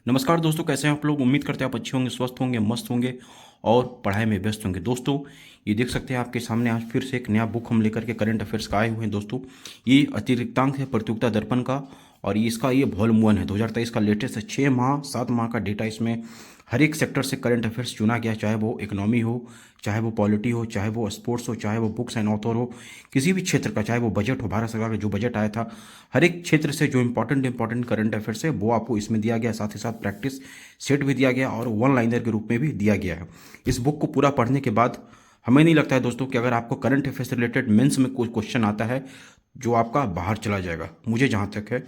नमस्कार दोस्तों, कैसे हैं आप लोग। उम्मीद करते हैं आप अच्छे होंगे, स्वस्थ होंगे, मस्त होंगे और पढ़ाई में व्यस्त होंगे। दोस्तों ये देख सकते हैं आपके सामने आज फिर से एक नया बुक हम लेकर के करंट अफेयर्स का आए हुए हैं। दोस्तों ये अतिरिक्तांक है प्रतियोगिता दर्पण का और इसका ये वॉल्यूम 1 है। 2023 का लेटेस्ट है। 6 माह 7 माह का डेटा इसमें हर एक सेक्टर से करंट अफेयर्स चुना गया है, चाहे वो इकोनॉमी हो, चाहे वो पॉलिटी हो, चाहे वो स्पोर्ट्स हो, चाहे वो बुक्स एंड ऑथर हो, किसी भी क्षेत्र का, चाहे वो बजट हो, भारत सरकार का जो बजट आया था, हर एक क्षेत्र से जो इंपॉर्टेंट करंट अफेयर्स है वो आपको इसमें दिया गया। साथ ही साथ प्रैक्टिस सेट भी दिया गया और वन लाइनर के रूप में भी दिया गया है। इस बुक को पूरा पढ़ने के बाद हमें नहीं लगता है दोस्तों कि अगर आपको करंट अफेयर्स से रिलेटेड मेंस में कोई क्वेश्चन आता है जो आपका बाहर चला जाएगा, मुझे जहाँ तक है।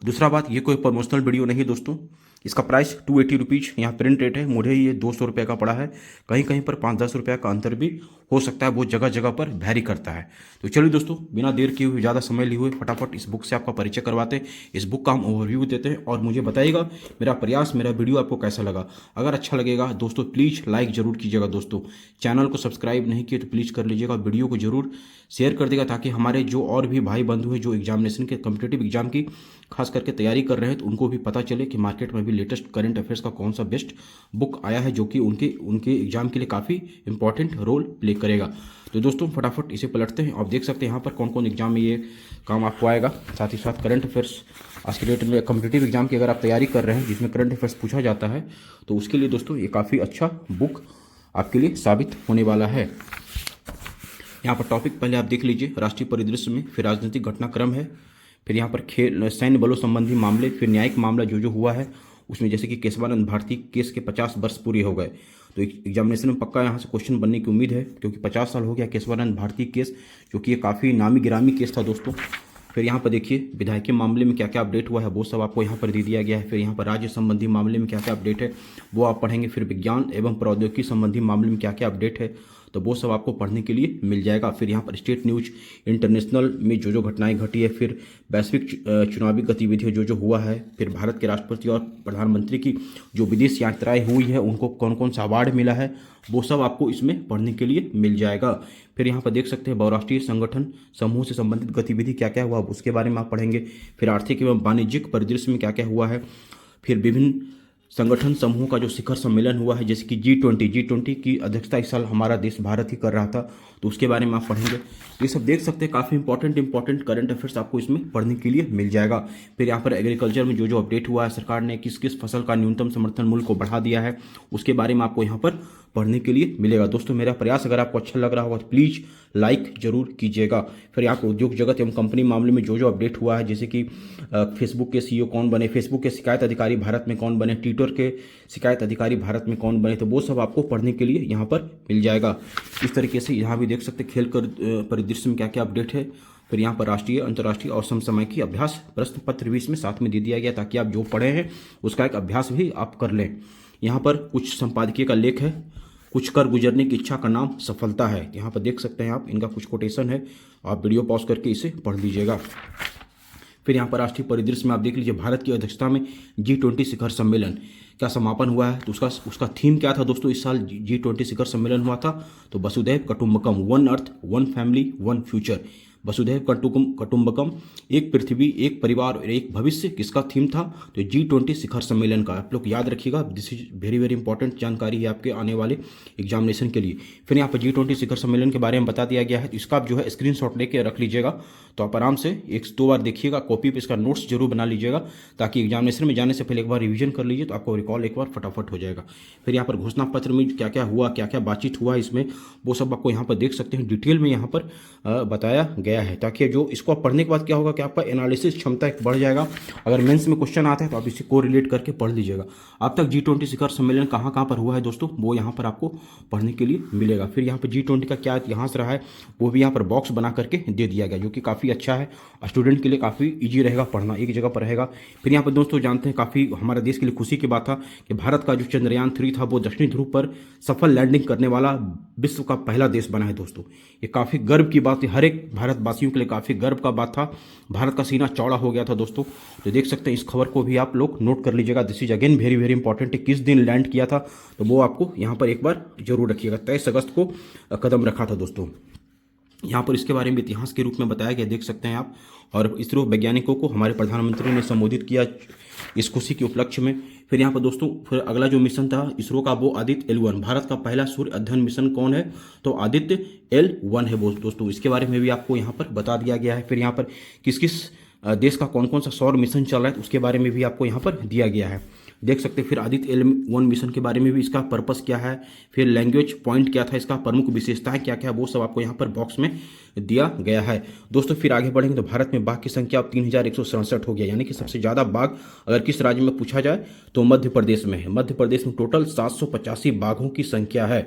दूसरा बात, ये कोई प्रमोशनल वीडियो नहीं दोस्तों। इसका प्राइस 280 रुपीज़ यहाँ प्रिंट रेट है। मुझे ये 200 रुपये का पड़ा है। कहीं कहीं पर 5-10 रुपये का अंतर भी हो सकता है, वो जगह जगह पर वैरी करता है। तो चलिए दोस्तों, बिना देर किए हुए, ज़्यादा समय लिए हुए, फटाफट इस बुक से आपका परिचय करवाते हैं, इस बुक का हम ओवरव्यू देते हैं और मुझे बताइएगा मेरा प्रयास, मेरा वीडियो आपको कैसा लगा। अगर अच्छा लगेगा दोस्तों प्लीज़ लाइक जरूर कीजिएगा। दोस्तों चैनल को सब्सक्राइब नहीं किए तो प्लीज़ कर लीजिएगा, वीडियो को जरूर शेयर कर देगा ताकि हमारे जो और भी भाई बंधु हैं जो एग्जामिनेशन के कॉम्पिटिटिव एग्जाम की खास करके तैयारी कर रहे हैं तो उनको भी पता चले कि मार्केट में भी लेटेस्ट करंट अफेयर्स का कौन सा बेस्ट बुक आया है जो कि उनके उनके एग्जाम के लिए काफ़ी इंपॉर्टेंट रोल प्ले करेगा। तो दोस्तों फटाफट इसे पलटते हैं। आप देख सकते हैं यहाँ पर कौन कौन एग्जाम में ये काम आपको आएगा। साथ ही साथ करंट अफेयर्स आज के डेट में कॉम्पिटिटिव एग्जाम की अगर आप तैयारी कर रहे हैं जिसमें करंट अफेयर्स पूछा जाता है तो उसके लिए दोस्तों ये काफ़ी अच्छा बुक आपके लिए साबित होने वाला है। यहाँ पर टॉपिक पहले आप देख लीजिए, राष्ट्रीय परिदृश्य में, फिर राजनीतिक घटनाक्रम है, फिर यहाँ पर खेल सैन्य बलों संबंधी मामले, फिर न्यायिक मामला जो जो हुआ है उसमें, जैसे कि केशवानंद भारती केस के 50 वर्ष पूरे हो गए। तो एग्जामिनेशन में पक्का यहाँ से क्वेश्चन बनने की उम्मीद है क्योंकि 50 साल हो गया केशवानंद भारती केस, जो कि ये काफ़ी नामी गिरामी केस था दोस्तों। फिर यहाँ पर देखिए विधायकी मामले में क्या क्या अपडेट हुआ है वो सब आपको यहाँ पर दे दिया गया है। फिर यहाँ पर राज्य संबंधी मामले में क्या क्या अपडेट है वो आप पढ़ेंगे। फिर विज्ञान एवं प्रौद्योगिकी संबंधी मामले में क्या क्या अपडेट है तो वो सब आपको पढ़ने के लिए मिल जाएगा। फिर यहाँ पर स्टेट न्यूज, इंटरनेशनल में जो जो घटनाएं घटी है, फिर वैश्विक चुनावी गतिविधियाँ जो जो हुआ है, फिर भारत के राष्ट्रपति और प्रधानमंत्री की जो विदेश यात्राएं हुई है उनको कौन कौन सा अवार्ड मिला है वो सब आपको इसमें पढ़ने के लिए मिल जाएगा। फिर यहाँ पर देख सकते हैं बहुराष्ट्रीय संगठन समूह से संबंधित गतिविधि क्या क्या हुआ उसके बारे में आप पढ़ेंगे। फिर आर्थिक एवं वाणिज्यिक परिदृश्य में क्या क्या हुआ है, फिर विभिन्न संगठन समूह का जो शिखर सम्मेलन हुआ है जैसे कि G20 की अध्यक्षता इस साल हमारा देश भारत ही कर रहा था तो उसके बारे में आप पढ़ेंगे। ये सब देख सकते हैं, काफ़ी इंपॉर्टेंट करंट अफेयर्स आपको इसमें पढ़ने के लिए मिल जाएगा। फिर यहाँ पर एग्रीकल्चर में जो जो अपडेट हुआ है, सरकार ने किस किस फसल का न्यूनतम समर्थन मूल्य को बढ़ा दिया है उसके बारे में आपको यहाँ पर पढ़ने के लिए मिलेगा। दोस्तों मेरा प्रयास अगर आपको अच्छा लग रहा होगा तो प्लीज़ लाइक जरूर कीजिएगा। फिर यहाँ पर उद्योग जगत एवं कंपनी मामले में जो जो अपडेट हुआ है, जैसे कि फेसबुक के CEO कौन बने, फेसबुक के शिकायत अधिकारी भारत में कौन बने, ट्विटर के शिकायत अधिकारी भारत में कौन बने, तो वो सब आपको पढ़ने के लिए यहाँ पर मिल जाएगा। इस तरीके से यहाँ भी देख सकते खेल कर परिदृश्य में क्या क्या अपडेट है। फिर यहाँ पर राष्ट्रीय, अंतर्राष्ट्रीय और समसामयिकी अभ्यास प्रश्न पत्र भी इसमें साथ में दे दिया गया ताकि आप जो पढ़े हैं उसका एक अभ्यास भी आप कर लें। यहाँ पर कुछ संपादकीय का लेख है, कुछ कर गुजरने की इच्छा का नाम सफलता है। यहाँ पर देख सकते हैं आप, इनका कुछ कोटेशन है, आप वीडियो पॉज करके इसे पढ़ लीजिएगा। फिर यहाँ पर राष्ट्रीय परिदृश्य में आप देख लीजिए, भारत की अध्यक्षता में G20 शिखर सम्मेलन का समापन हुआ है तो उसका थीम क्या था दोस्तों। इस साल G20 शिखर सम्मेलन हुआ था तो वसुधैव कुटुंबकम, one earth one family one future, वसुधैव कुटुंबकम, एक पृथ्वी एक परिवार और एक भविष्य, किसका थीम था तो G20 शिखर सम्मेलन का। आप लोग याद रखिएगा, this is very very important जानकारी है आपके आने वाले एग्जामिनेशन के लिए। फिर यहाँ पर G20 शिखर सम्मेलन के बारे में बता दिया गया है तो इसका आप जो है स्क्रीनशॉट लेके रख लीजिएगा तो आप आराम से 1-2 बार देखिएगा, कॉपी पे इसका नोट्स जरूर बना लीजिएगा ताकि एग्जामिनेशन में जाने से पहले एक बार रिवीजन कर लीजिए तो आपको रिकॉल एक बार फटाफट हो जाएगा। फिर यहाँ पर घोषणा पत्र में क्या क्या हुआ, क्या क्या बातचीत हुआ इसमें वो सब आपको यहाँ पर देख सकते हैं, डिटेल में यहाँ पर बताया गया है ताकि जो इसको आप पढ़ने के बाद क्या होगा कि आपका एनालिसिस क्षमता एक बढ़ जाएगा। अगर मेंस में क्वेश्चन आता है तो आप इसे को रिलेट करके पढ़ लीजिएगा। अब तक G20 शिखर सम्मेलन कहाँ कहाँ पर हुआ है दोस्तों वो यहाँ पर आपको पढ़ने के लिए मिलेगा। फिर यहाँ पर G20 का क्या इतिहास रहा है वो भी यहाँ पर बॉक्स बना करके दे दिया गया जो कि काफ़ी अच्छा है, स्टूडेंट के लिए काफ़ी ईजी रहेगा, पढ़ना एक जगह पर रहेगा। फिर यहाँ पर दोस्तों जानते हैं काफ़ी हमारे देश के लिए खुशी की बात था कि भारत का जो चंद्रयान 3 था वो दक्षिणी ध्रुव पर सफल लैंडिंग करने वाला विश्व का पहला देश बना है दोस्तों। ये काफ़ी गर्व की बात है, हर एक भारतवासियों के लिए काफ़ी गर्व का बात था। भारत का सीना चौड़ा हो गया था दोस्तों। तो देख सकते हैं, इस खबर को भी आप लोग नोट कर लीजिएगा। This is again very very important, किस दिन लैंड किया था तो वो आपको यहाँ पर एक बार जरूर रखिएगा। 23 अगस्त को कदम रखा था दोस्तों। यहाँ पर इसके बारे में इतिहास के रूप में बताया गया, देख सकते हैं आप। और इसरो वैज्ञानिकों को हमारे प्रधानमंत्री ने संबोधित किया इस खुशी के उपलक्ष्य में। फिर यहाँ पर दोस्तों फिर अगला जो मिशन था इसरो का वो आदित्य L1, भारत का पहला सूर्य अध्ययन मिशन कौन है, तो आदित्य L1 है दोस्तों। इसके बारे में भी आपको यहाँ पर बता दिया गया है। फिर यहाँ पर किस किस देश का कौन कौन सा सौर मिशन चल रहा है, तो उसके बारे में भी आपको यहाँ पर दिया गया है, देख सकते हैं। फिर आदित्य L1 मिशन के बारे में भी, इसका पर्पस क्या है, फिर लैंग्वेज पॉइंट क्या था, इसका प्रमुख विशेषताएं क्या क्या है, वो सब आपको यहाँ पर बॉक्स में दिया गया है दोस्तों। फिर आगे बढ़ेंगे तो भारत में बाघ की संख्या अब 3167 हो गया, यानी कि सबसे ज़्यादा बाघ अगर किस राज्य में पूछा जाए तो मध्य प्रदेश में है। मध्य प्रदेश में टोटल 785 बाघों की संख्या है,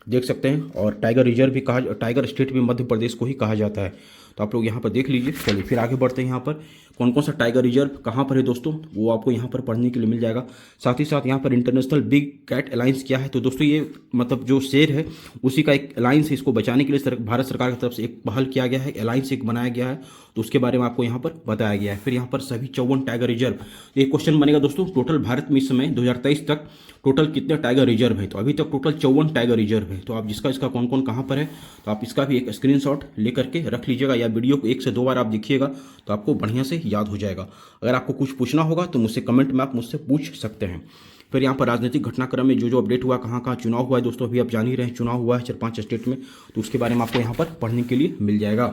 देख सकते हैं। और टाइगर रिजर्व भी कहा, टाइगर स्टेट भी मध्य प्रदेश को ही कहा जाता है, तो आप लोग यहाँ पर देख लीजिए। चलिए फिर आगे बढ़ते हैं। यहाँ पर कौन कौन सा टाइगर रिजर्व कहाँ पर है दोस्तों, वो आपको यहाँ पर पढ़ने के लिए मिल जाएगा। साथ ही साथ यहाँ पर इंटरनेशनल बिग कैट अलायंस क्या है, तो दोस्तों ये मतलब जो शेर है उसी का एक अलायंस है, इसको बचाने के लिए भारत सरकार की तरफ से एक पहल किया गया है, अलायंस एक बनाया गया है, तो उसके बारे में आपको यहाँ पर बताया गया है। फिर यहाँ पर सभी 54 टाइगर रिजर्व, एक क्वेश्चन बनेगा दोस्तों, टोटल भारत में इस समय 2023 तक टोटल कितने टाइगर रिजर्व है, तो अभी तक टोटल 54 टाइगर रिजर्व है। तो आप जिसका इसका कौन कौन कहाँ पर है, तो आप इसका भी एक स्क्रीनशॉट लेकर के रख लीजिएगा, या वीडियो को 1 से 2 बार आप देखिएगा तो आपको बढ़िया से याद हो जाएगा। अगर आपको कुछ पूछना होगा तो मुझसे कमेंट में आप मुझसे पूछ सकते हैं। फिर यहाँ पर राजनीतिक घटनाक्रम में जो अपडेट हुआ, कहाँ कहाँ चुनाव हुआ है दोस्तों, अभी आप जान ही रहे हैं, चुनाव हुआ है 4-5 स्टेट में, तो उसके बारे में आपको यहाँ पर पढ़ने के लिए मिल जाएगा।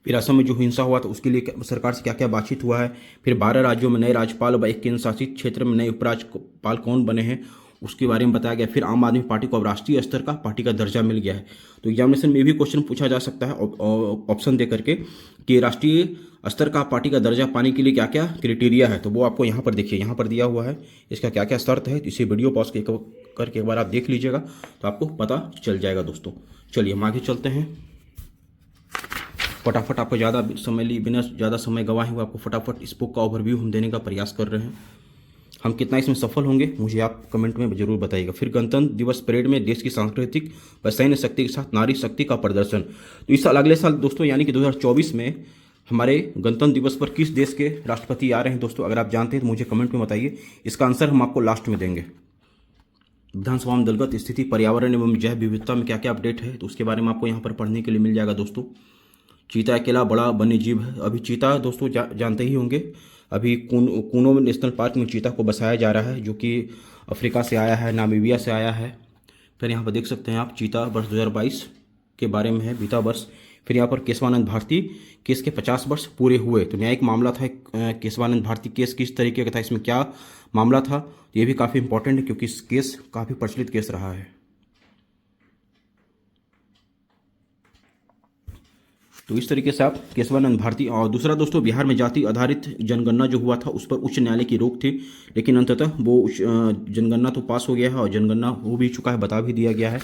फिर असम में जो हिंसा हुआ था उसके लिए सरकार से क्या क्या बातचीत हुआ है। फिर 12 राज्यों में नए राज्यपाल व एक केंद्र शासित क्षेत्र में नए उपराज्यपाल कौन बने हैं, उसके बारे में बताया गया। फिर आम आदमी पार्टी को अब राष्ट्रीय स्तर का पार्टी का दर्जा मिल गया है। तो एग्जामिनेशन में भी क्वेश्चन पूछा जा सकता है ऑप्शन दे करके कि राष्ट्रीय स्तर का पार्टी का दर्जा पाने के लिए क्या क्या क्राइटेरिया है, तो वो आपको यहाँ पर देखिए, यहाँ पर दिया हुआ है इसका क्या क्या शर्त है। इसे वीडियो पॉज करके एक बार आप देख लीजिएगा तो आपको पता चल जाएगा दोस्तों। चलिए हम आगे चलते हैं, फटाफट आपको ज़्यादा समय लिए बिना ज़्यादा समय गंवाए हुए आपको फटाफट इस बुक का ओवरव्यू हम देने का प्रयास कर रहे हैं। हम कितना इसमें सफल होंगे मुझे आप कमेंट में जरूर बताइएगा। फिर गणतंत्र दिवस परेड में देश की सांस्कृतिक व सैन्य शक्ति के साथ नारी शक्ति का प्रदर्शन, तो इस साल अगले साल दोस्तों यानी कि 2024 में हमारे गणतंत्र दिवस पर किस देश के राष्ट्रपति आ रहे हैं दोस्तों, अगर आप जानते हैं तो मुझे कमेंट में बताइए। इसका आंसर हम आपको लास्ट में देंगे। विधानसभा में दलगत स्थिति, पर्यावरण एवं जैव विविधता में क्या क्या अपडेट है, तो उसके बारे में आपको यहाँ पर पढ़ने के लिए मिल जाएगा दोस्तों। चीता अकेला बड़ा वन्य जीव है, अभी चीता दोस्तों जानते ही होंगे, अभी कूनो नेशनल पार्क में चीता को बसाया जा रहा है, जो कि अफ्रीका से आया है, नामीबिया से आया है। फिर यहाँ पर देख सकते हैं आप चीता वर्ष 2022 के बारे में है, बीता वर्ष। फिर यहाँ पर केशवानंद भारती केस के 50 वर्ष पूरे हुए, तो न्यायिक मामला था केशवानंद भारती केस किस तरीके का था, इसमें क्या मामला था, ये भी काफ़ी इंपॉर्टेंट है क्योंकि इस केस काफ़ी प्रचलित केस रहा है। तो इस तरीके से आप केशवानंद भारती। और दूसरा दोस्तों, बिहार में जाति आधारित जनगणना जो हुआ था उस पर उच्च न्यायालय की रोक थी, लेकिन अंततः वो जनगणना तो पास हो गया है और जनगणना हो भी चुका है, बता भी दिया गया है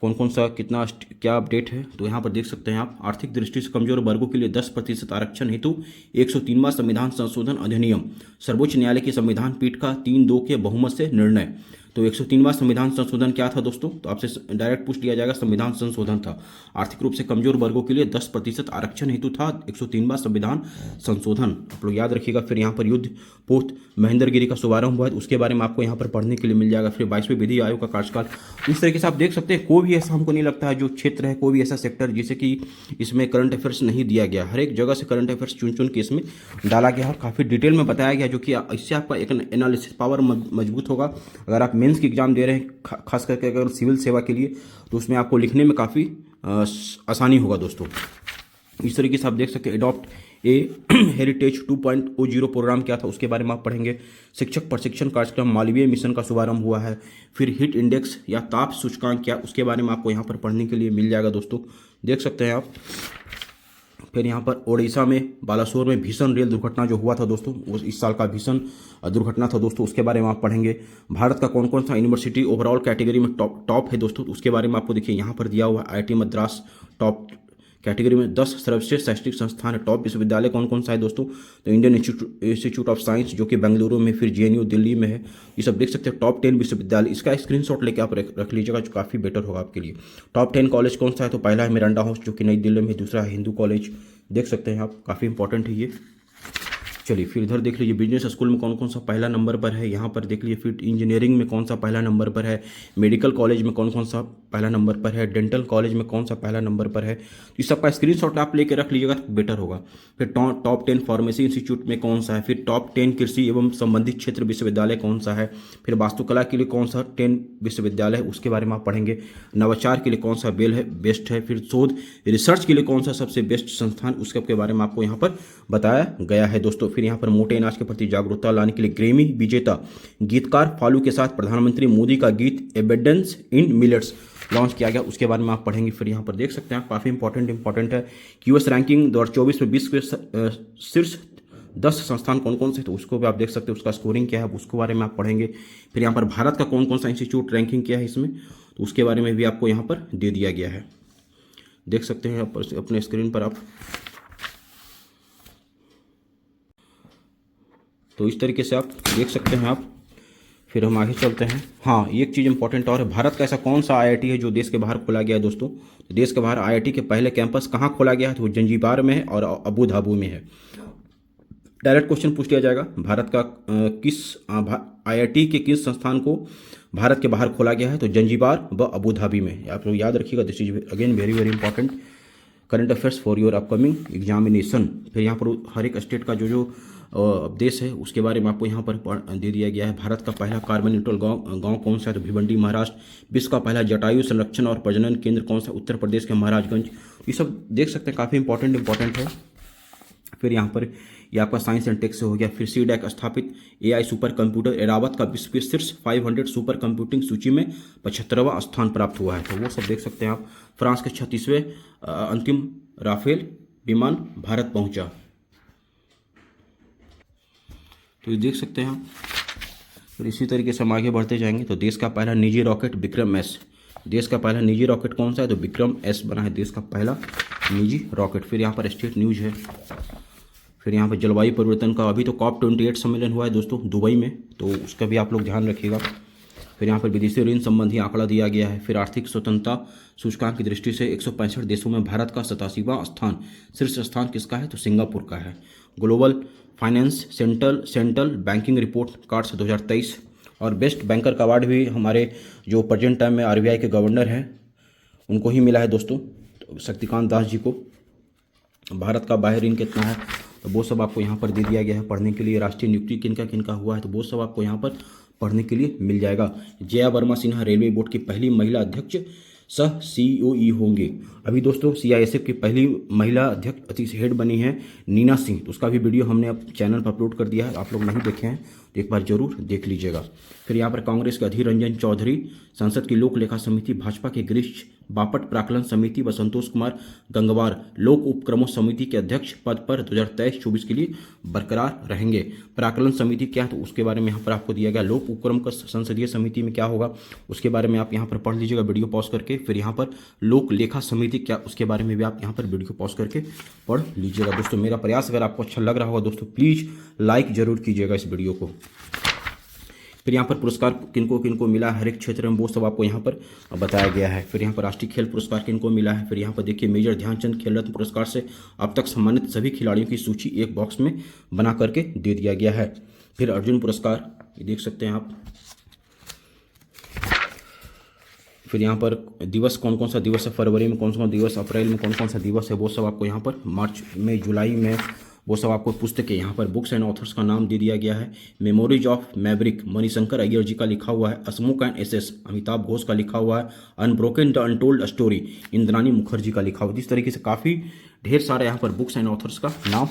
कौन कौन सा कितना क्या अपडेट है। तो यहाँ पर देख सकते हैं आप, आर्थिक दृष्टि से कमजोर वर्गों के लिए 10% आरक्षण हेतु 103वां संविधान संशोधन अधिनियम, सर्वोच्च न्यायालय की संविधान पीठ का 3-2 के बहुमत से निर्णय। तो 103वां संविधान संशोधन क्या था दोस्तों, तो आपसे डायरेक्ट पूछ लिया जाएगा, संविधान संशोधन था। आर्थिक रूप से कमजोर वर्गों के लिए 10% आरक्षण हेतु था 103वां संविधान संशोधन, आप लोग याद रखिएगा। फिर यहाँ पर युद्ध पोत महेंद्रगिरी का शुभारंभ हुआ है, उसके बारे में आपको यहाँ पर पढ़ने के लिए मिल जाएगा। फिर 22वें विधि आयोग का कार्यकाल, इस तरीके से आप देख सकते हैं। कोई भी ऐसा हमको नहीं लगता है जो क्षेत्र है, कोई भी ऐसा सेक्टर जिसे कि इसमें करंट अफेयर्स नहीं दिया गया, हर एक जगह से करंट अफेयर्स चुन चुन के इसमें डाला गया और काफ़ी डिटेल में बताया गया, जो कि इससे आपका एक एनालिसिस पावर मजबूत होगा। अगर आप मेंस की एग्जाम दे रहे हैं, खास करके अगर सिविल सेवा के लिए, तो उसमें आपको लिखने में काफ़ी आसानी होगा दोस्तों। इस तरीके से आप देख सकते हैं। एडॉप्ट ए हेरिटेज 2.0 प्रोग्राम क्या था उसके बारे में आप पढ़ेंगे। शिक्षक प्रशिक्षण कार्यक्रम मालवीय मिशन का शुभारंभ हुआ है। फिर हीट इंडेक्स या ताप सूचकांक क्या, उसके बारे में आपको यहाँ पर पढ़ने के लिए मिल जाएगा दोस्तों, देख सकते हैं आप। फिर यहाँ पर ओडिशा में बालासोर में भीषण रेल दुर्घटना जो हुआ था दोस्तों, वो इस साल का भीषण दुर्घटना था दोस्तों, उसके बारे में आप पढ़ेंगे। भारत का कौन कौन सा यूनिवर्सिटी ओवरऑल कैटेगरी में टॉप है दोस्तों, उसके बारे में आपको देखिए यहाँ पर दिया हुआ है। IIT मद्रास टॉप कैटेगरी में 10 सर्वश्रेष्ठ शैक्षणिक संस्थान है। टॉप विश्वविद्यालय कौन कौन सा है दोस्तों, तो इंडियन इंस्टीट्यूट ऑफ साइंस जो कि बेंगलुरु में, फिर JNU दिल्ली में है, ये सब देख सकते हैं। टॉप 10 विश्वविद्यालय, इसका स्क्रीनशॉट लेके आप रख लीजिएगा, जो काफ़ी बेटर होगा आपके लिए। टॉप 10 कॉलेज कौन सा है, तो पहला है मिरांडा हाउस जो कि नई दिल्ली में, दूसरा है हिंदू कॉलेज, देख सकते हैं आप, काफ़ी इंपॉर्टेंट है ये। चलिए फिर इधर देख लीजिए बिजनेस स्कूल में कौन कौन सा पहला नंबर पर है, यहाँ पर देख लीजिए। फिर इंजीनियरिंग में कौन सा पहला नंबर पर है, मेडिकल कॉलेज में कौन कौन सा पहला नंबर पर है, डेंटल कॉलेज में कौन सा पहला नंबर पर है। तो इस सबका स्क्रीनशॉट आप लेके रख लीजिएगा तो बेटर होगा। फिर टॉप 10 फार्मेसी इंस्टीट्यूट में कौन सा है, फिर टॉप 10 कृषि एवं संबंधित क्षेत्र विश्वविद्यालय कौन सा है, फिर वास्तुकला के लिए कौन सा 10 विश्वविद्यालय है उसके बारे में आप पढ़ेंगे, नवाचार के लिए कौन सा बेस्ट है, फिर शोध रिसर्च के लिए कौन सा सबसे बेस्ट संस्थान उसके बारे में आपको यहाँ पर बताया गया है दोस्तों। फिर यहाँ पर मोटे अनाज के प्रति जागरूकता लाने के लिए ग्रैमी विजेता गीतकार फालू के साथ प्रधानमंत्री मोदी का गीत एबेंडेंस इन मिलेट्स लॉन्च किया गया, उसके बारे में आप पढ़ेंगे। फिर यहाँ पर देख सकते हैं काफ़ी इंपॉर्टेंट है। यूएस रैंकिंग 2024 में विश्व के शीर्ष 10 संस्थान कौन कौन से, तो उसको भी आप देख सकते हैं, उसका स्कोरिंग क्या है उसके बारे में आप पढ़ेंगे। फिर यहाँ पर भारत का कौन कौन सा इंस्टीट्यूट रैंकिंग किया है इसमें, तो उसके बारे में भी आपको यहाँ पर दे दिया गया है, देख सकते हैं अपने स्क्रीन पर आप। तो इस तरीके से आप देख सकते हैं आप। फिर हम आगे चलते हैं। हाँ, एक चीज़ इंपॉर्टेंट और है, भारत का ऐसा कौन सा आईआईटी है जो देश के बाहर खोला गया है दोस्तों। तो देश के बाहर आईआईटी के पहले कैंपस कहाँ खोला गया है, तो जंजीबार में है और अबू धाबी में है। डायरेक्ट क्वेश्चन पूछ लिया जाएगा, भारत का किस आईआईटी के किस संस्थान को भारत के बाहर खोला गया है, तो जंजीबार व अबू धाबी में। आप लोग याद रखिएगा, this is again very important current affairs for your upcoming examination. फिर यहाँ पर हर एक स्टेट का जो देश है उसके बारे में आपको यहाँ पर दे दिया गया है। भारत का पहला कार्बन न्यूट्रल गांव कौन सा है, तो भिवंडी महाराष्ट्र। विश्व का पहला जटायु संरक्षण और प्रजनन केंद्र कौन सा, उत्तर प्रदेश के महाराजगंज। ये सब देख सकते हैं, काफ़ी इंपॉर्टेंट है। फिर यहाँ पर ये आपका साइंस एंड टेक से हो गया। फिर सीडैक स्थापित एआई सुपर कंप्यूटर एरावत का विश्व के शीर्ष 500 सुपर कंप्यूटिंग सूची में 75वां स्थान प्राप्त हुआ है, तो वो सब देख सकते हैं आप। फ्रांस के 36वें अंतिम राफेल विमान भारत पहुंचा, तो ये देख सकते हैं आप। फिर इसी तरीके से हम आगे बढ़ते जाएंगे। तो देश का पहला निजी रॉकेट विक्रम एस, देश का पहला निजी रॉकेट कौन सा है, तो विक्रम एस बना है देश का पहला निजी रॉकेट। फिर यहाँ पर स्टेट न्यूज है। फिर यहाँ पर जलवायु परिवर्तन का अभी तो COP28 सम्मेलन हुआ है दोस्तों दुबई में, तो उसका भी आप लोग ध्यान रखिएगा। फिर यहाँ पर विदेशी ऋण संबंधी आंकड़ा दिया गया है। फिर आर्थिक स्वतंत्रता सूचकांक की दृष्टि से 165 देशों में भारत का 87वां स्थान, शीर्ष स्थान किसका है, तो सिंगापुर का है। Global finance central banking report cards 2023 और बेस्ट बैंकर का अवार्ड भी हमारे जो प्रेजेंट टाइम में आरबीआई के गवर्नर हैं उनको ही मिला है दोस्तों, तो शक्तिकांत दास जी को। भारत का बाह्य ऋण कितना है, तो वो सब आपको यहाँ पर दे दिया गया है पढ़ने के लिए। राष्ट्रीय नियुक्ति किनका किनका हुआ है, तो वो सब आपको यहाँ पर पढ़ने के लिए मिल जाएगा। जया वर्मा सिन्हा रेलवे बोर्ड की पहली महिला अध्यक्ष सह सीईओ होंगे। अभी दोस्तों सीआईएसएफ की पहली महिला अध्यक्ष अतिथि हेड बनी है नीना सिंह, तो उसका भी वीडियो हमने अब चैनल पर अपलोड कर दिया है, आप लोग नहीं देखे हैं तो एक बार जरूर देख लीजिएगा। फिर यहाँ पर कांग्रेस के अधीर रंजन चौधरी संसद की लोक लेखा समिति, भाजपा के गिरीश बापट प्राकलन समिति व संतोष कुमार गंगवार लोक उपक्रमों समिति के अध्यक्ष पद पर 2023-24 के लिए बरकरार रहेंगे। प्राकलन समिति क्या है, तो उसके बारे में यहाँ पर आपको दिया गया। लोक उपक्रम का संसदीय समिति में क्या होगा उसके बारे में आप यहाँ पर पढ़ लीजिएगा वीडियो पॉज करके। फिर यहाँ पर लोक लेखा समिति क्या, उसके बारे में भी आप यहाँ पर वीडियो पॉज करके पढ़ लीजिएगा दोस्तों। मेरा प्रयास अगर आपको अच्छा लग रहा होगा दोस्तों प्लीज़ लाइक जरूर कीजिएगा इस वीडियो को। फिर यहाँ पर पुरस्कार किनको किनको मिला है हर एक क्षेत्र में वो सब आपको यहाँ पर बताया गया है। फिर यहाँ पर राष्ट्रीय खेल पुरस्कार किनको मिला है। फिर यहाँ पर देखिए मेजर ध्यानचंद खेल रत्न पुरस्कार से अब तक सम्मानित सभी खिलाड़ियों की सूची एक बॉक्स में बना करके दे दिया गया है। फिर अर्जुन पुरस्कार ये देख सकते हैं आप। फिर यहाँ पर दिवस कौन कौन सा दिवस है, फरवरी में कौन सा दिवस, अप्रैल में कौन कौन सा दिवस है वो सब आपको यहाँ पर, मार्च में, जुलाई में, वो सब आपको पुस्तकें यहाँ पर बुक्स एंड ऑथर्स का नाम दे दिया गया है। Memories of maverick Mani Shankar Aiyar ji का लिखा हुआ है। Smoke and ashes Amitav Ghosh का लिखा हुआ है। Unbroken the untold story Indrani Mukerjea का लिखा हुआ है। इस तरीके से काफ़ी ढेर सारे यहाँ पर बुक्स एंड ऑथर्स का नाम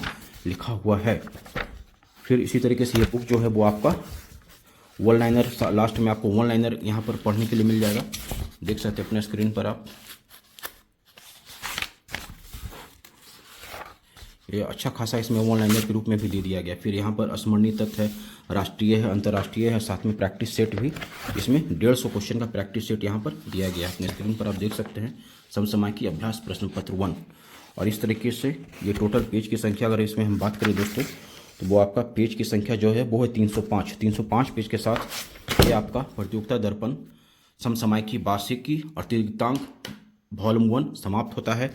लिखा हुआ है। फिर इसी तरीके से ये बुक जो है वो आपका वन लाइनर, लास्ट में आपको वन लाइनर यहाँ पर पढ़ने के लिए मिल जाएगा, देख सकते हैं अपने स्क्रीन पर आप। ये अच्छा खासा इसमें वन लाइनर के रूप में भी दे दिया गया। फिर यहाँ पर स्मरणीय तथ्य है, राष्ट्रीय है, अंतर्राष्ट्रीय है, साथ में प्रैक्टिस सेट भी, इसमें 150 क्वेश्चन का प्रैक्टिस सेट यहाँ पर दिया गया है। अपने स्क्रीन पर आप देख सकते हैं समसामयिकी अभ्यास प्रश्न पत्र 1। और इस तरीके से ये टोटल पेज की संख्या अगर इसमें हम बात करें दोस्तों तो वो आपका पेज की संख्या जो है वो है 305 पेज के साथ ये आपका प्रतियोगिता दर्पण समसामयिकी वार्षिकी और अतिरिक्तांक वॉल्यूम 1 समाप्त होता है।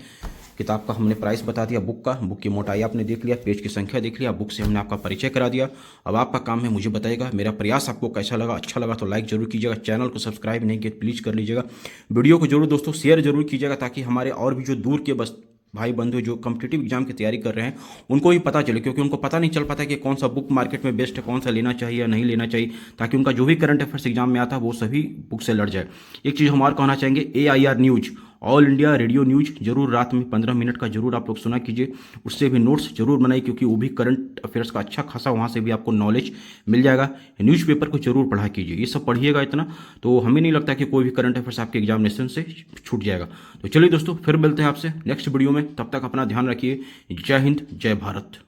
किताब का हमने प्राइस बता दिया, बुक का, बुक की मोटाई आपने देख लिया, पेज की संख्या देख लिया, बुक से हमने आपका परिचय करा दिया। अब आपका काम है मुझे बताइएगा मेरा प्रयास आपको कैसा लगा। अच्छा लगा तो लाइक जरूर कीजिएगा, चैनल को सब्सक्राइब नहीं किया प्लीज़ कर लीजिएगा, वीडियो को जरूर दोस्तों शेयर जरूर कीजिएगा, ताकि हमारे और भी जो दूर के बस भाई बंधु जो कॉम्पिटिटिव एग्जाम की तैयारी कर रहे हैं उनको भी पता चले, क्योंकि उनको पता नहीं चल पाता कि कौन सा बुक मार्केट में बेस्ट है, कौन सा लेना चाहिए या नहीं लेना चाहिए, ताकि उनका जो भी करंट अफेयर्स एग्जाम में आता है वो सभी बुक से लड़ जाए। एक चीज़ हम और कहना चाहेंगे, AIR news, all India radio news जरूर रात में 15 मिनट का जरूर आप लोग सुना कीजिए, उससे भी नोट्स जरूर बनाइए, क्योंकि वो भी करंट अफेयर्स का अच्छा खासा वहाँ से भी आपको नॉलेज मिल जाएगा। न्यूज़पेपर को जरूर पढ़ा कीजिए, ये सब पढ़िएगा इतना तो हमें नहीं लगता कि कोई भी करंट अफेयर्स आपके एग्जामिनेशन से छूट जाएगा। तो चलिए दोस्तों फिर मिलते हैं आपसे नेक्स्ट वीडियो में, तब तक अपना ध्यान रखिए। जय हिंद, जय भारत।